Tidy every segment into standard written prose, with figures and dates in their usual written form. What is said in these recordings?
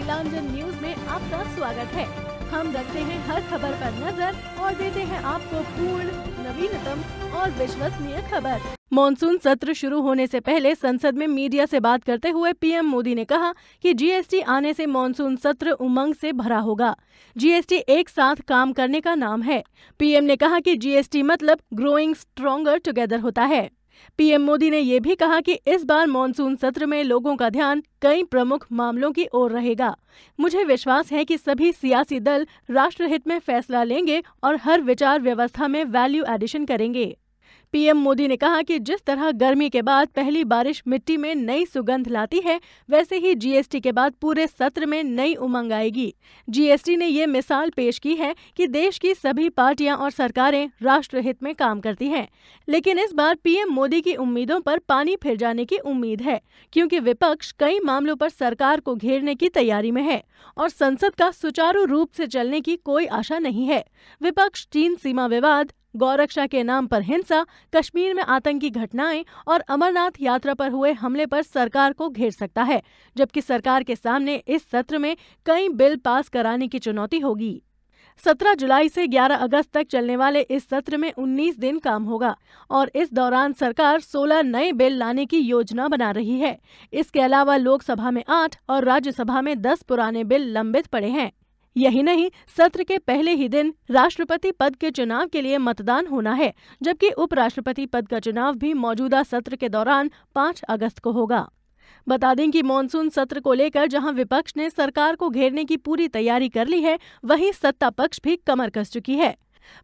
Nilanjan news में आपका स्वागत है। हम रखते हैं हर खबर पर नजर और देते हैं आपको पूर्ण, नवीनतम और विश्वसनीय खबर। मॉनसून सत्र शुरू होने से पहले संसद में मीडिया से बात करते हुए पीएम मोदी ने कहा कि जीएसटी आने से मॉनसून सत्र उमंग से भरा होगा। जीएसटी एक साथ काम करने का नाम है। पीएम ने कहा कि जीएसटी मतलब ग्रोइंग स्ट्रॉन्गर टुगेदर होता है। पीएम मोदी ने ये भी कहा कि इस बार मॉनसून सत्र में लोगों का ध्यान कई प्रमुख मामलों की ओर रहेगा। मुझे विश्वास है कि सभी सियासी दल राष्ट्रहित में फैसला लेंगे और हर विचार व्यवस्था में वैल्यू एडिशन करेंगे। पीएम मोदी ने कहा कि जिस तरह गर्मी के बाद पहली बारिश मिट्टी में नई सुगंध लाती है, वैसे ही जीएसटी के बाद पूरे सत्र में नई उमंग आएगी। जीएसटी ने ये मिसाल पेश की है कि देश की सभी पार्टियां और सरकारें राष्ट्रहित में काम करती हैं, लेकिन इस बार पीएम मोदी की उम्मीदों पर पानी फिर जाने की उम्मीद है, क्योंकि विपक्ष कई मामलों पर सरकार को घेरने की तैयारी में है और संसद का सुचारू रूप से चलने की कोई आशा नहीं है। विपक्ष चीन सीमा विवाद, गौरक्षा के नाम पर हिंसा, कश्मीर में आतंकी घटनाएं और अमरनाथ यात्रा पर हुए हमले पर सरकार को घेर सकता है, जबकि सरकार के सामने इस सत्र में कई बिल पास कराने की चुनौती होगी। 17 जुलाई से 11 अगस्त तक चलने वाले इस सत्र में 19 दिन काम होगा और इस दौरान सरकार 16 नए बिल लाने की योजना बना रही है। इसके अलावा लोकसभा में 8 और राज्यसभा में 10 पुराने बिल लंबित पड़े हैं। यही नहीं, सत्र के पहले ही दिन राष्ट्रपति पद के चुनाव के लिए मतदान होना है, जबकि उपराष्ट्रपति पद का चुनाव भी मौजूदा सत्र के दौरान 5 अगस्त को होगा। बता दें कि मॉनसून सत्र को लेकर जहां विपक्ष ने सरकार को घेरने की पूरी तैयारी कर ली है, वहीं सत्ता पक्ष भी कमर कस चुकी है।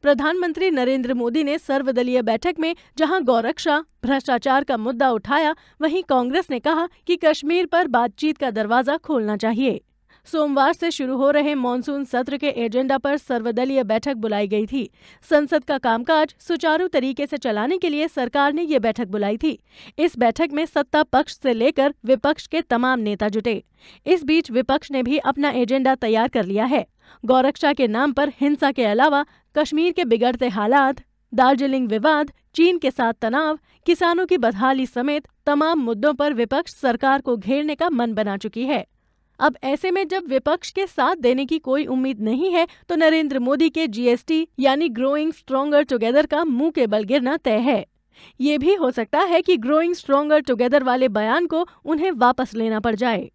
प्रधानमंत्री नरेंद्र मोदी ने सर्वदलीय बैठक में जहां गौरक्षा, भ्रष्टाचार का मुद्दा उठाया, वहीं कांग्रेस ने कहा कि कश्मीर पर बातचीत का दरवाजा खोलना चाहिए। सोमवार से शुरू हो रहे मॉनसून सत्र के एजेंडा पर सर्वदलीय बैठक बुलाई गई थी। संसद का कामकाज सुचारू तरीके से चलाने के लिए सरकार ने ये बैठक बुलाई थी। इस बैठक में सत्ता पक्ष से लेकर विपक्ष के तमाम नेता जुटे। इस बीच विपक्ष ने भी अपना एजेंडा तैयार कर लिया है। गौरक्षा के नाम पर हिंसा के अलावा कश्मीर के बिगड़ते हालात, दार्जिलिंग विवाद, चीन के साथ तनाव, किसानों की बदहाली समेत तमाम मुद्दों पर विपक्ष सरकार को घेरने का मन बना चुकी है। अब ऐसे में जब विपक्ष के साथ देने की कोई उम्मीद नहीं है, तो नरेंद्र मोदी के जीएसटी यानी ग्रोइंग स्ट्रॉन्गर टुगेदर का मुंह के बल गिरना तय है। ये भी हो सकता है कि ग्रोइंग स्ट्रॉन्गर टुगेदर वाले बयान को उन्हें वापस लेना पड़ जाए।